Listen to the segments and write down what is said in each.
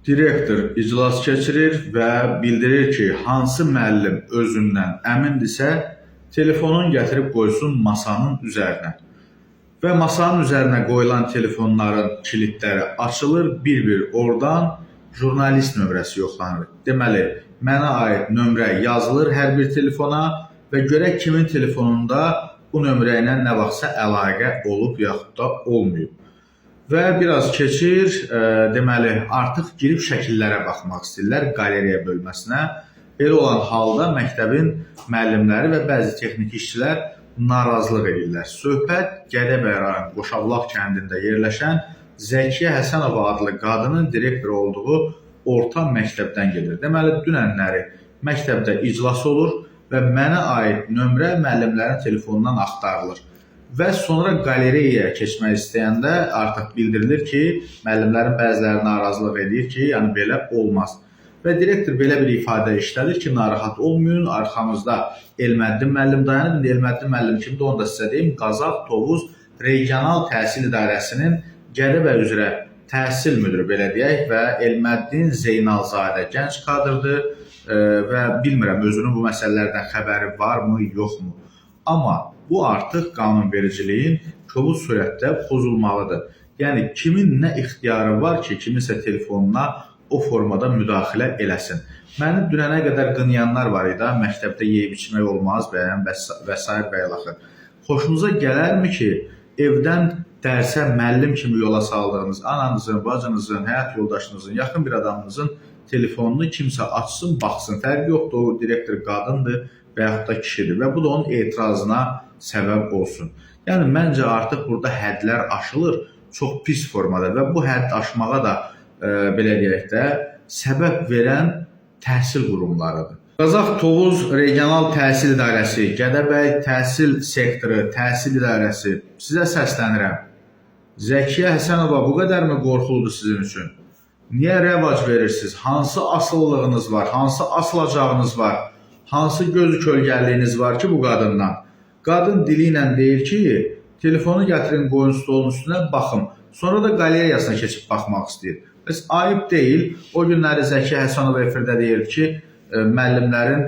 Direktor iclas keçirir və bildirir ki, hansı müəllim özündən əmindirsə, telefonun gətirib qoysun masanın üzərinə. Və masanın üzərinə qoyulan telefonların kilidləri açılır, bir-bir oradan jurnalist nömrəsi yoxlanır. Deməli, mənə aid nömrə yazılır hər bir telefona və görək kimin telefonunda bu nömrə ilə nə vaxtsa əlaqə olub yaxud da olmayıb. Və biraz keçir, deməli, artıq girib şəkillərə baxmaq istəyirlər, qaleriya bölməsinə. Belə olan halda məktəbin müəllimləri və bəzi texniki işçilər narazılıq edirlər. Söhbət Gədəbəy rayon Qoşavlaq kəndində yerləşən Zəkiyə Həsənova adlı qadının direktor olduğu orta məktəbdən gedir. Deməli, dünənləri məktəbdə iclas olur və mənə aid nömrə müəllimlərin telefonundan axtarılır. Və sonra qalereyaya keçmək istəyəndə artıq bildirilir ki, müəllimlərin bəziləri narazılıq edir ki, yəni belə olmaz. Və direktor belə bir ifadə işlədir ki, narahat olmayın, arxamızda Elməddin müəllim dayanır. İndi Elməddin müəllim kimdir, onu da sizə deyim. Qazax Tovuz Regional Təhsil İdarəsinin Gədəbəy üzrə təhsil müdürü, belə deyək, və Elməddin Zeynalzadə gənc kadrdır və bilmirəm, özünün bu məsələlərdən xəbəri varmı, yoxmu. Amma bu artıq qanunvericiliyin kobud surətdə pozulmalıdır. Yəni, kimin nə ixtiyarı var ki, kiminsə telefonuna o formada müdaxilə eləsin. Məni dünənə qədər qınayanlar var idi, məktəbdə yeyib içmək olmaz və s. və ilaxır. Xoşunuza gələrmi ki, evdən dərsə müəllim kimi yola saldığınız ananızın, bacınızın, həyat yoldaşınızın, yaxın bir adamınızın telefonunu kimsə açsın, baxsın. Fərqi yoxdur, o direktor qadındır və yaxud da kişidir və bu da onun etirazına səbəb olsun. Yəni, məncə artıq burada hədlər aşılır çox pis formada və bu hədd aşmağa da, belə deyək də, səbəb verən təhsil qurumlarıdır. Qazax Tovuz Regional Təhsil İdarəsi, Gədəbəy Təhsil Sektoru, Təhsil İdarəsi, sizə səslənirəm. Zəkiyə Həsənova bu qədər mi qorxuludur sizin üçün? Niyə rəvac verirsiniz? Hansı asıllığınız var? Hansı asılacağınız var? Hansı gözü kölgəliyiniz var ki bu qadından? Qadın dili ilə deyir ki, telefonu gətirin qoyun stolun üstünə baxım. Sonra da qaleriyasına keçib baxmaq istəyir. Bəs ayıb deyil. O günləri Zəkiyə Həsənova efirdə deyirdi ki, müəllimlərin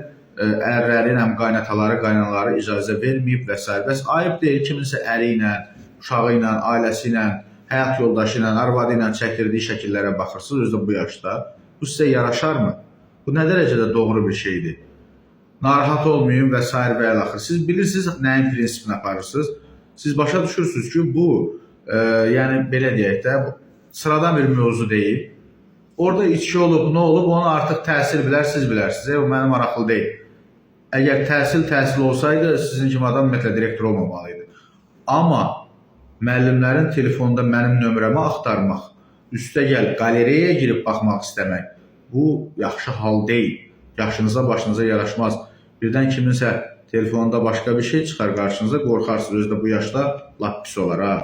ərləri ilə qaynataları, qaynanaları icazə verməyib və s. Bəs ayıb deyil kiminsə əri ilə, uşağı ilə, ailəsi ilə, həyat yoldaşı ilə, arvadı ilə çəkdirdiyi şəkillərə baxırsınız özdə bu yaşda. Bu sizə yaraşarmı? Bu nə dərəcədə doğru bir şeydir? Narahat olmayın və s. və ilaxır. Siz bilirsiniz nəyin prinsipini aparırsınız. Siz başa düşürsünüz ki, bu, yəni belə deyək də, sıradan bir mövzu deyil. Orada içki olub, nə olub, onu artıq təhsil bilər, siz bilərsiniz. O mənim maraqlı deyil. Əgər təhsil olsaydı, sizin kimi adam ümumiyyətlə direktor olmamalıydı. Amma müəllimlərin telefonda mənim nömrəmi axtarmaq, üstəgəl qalereyaya girib baxmaq istəmək, bu yaxşı hal deyil. Yaşınıza, başınıza yaraşmaz. Birdən kiminsə telefonunda başqa bir şey çıxar qarşınıza, qorxarsınız. Özdə bu yaşda lap pis olar ha.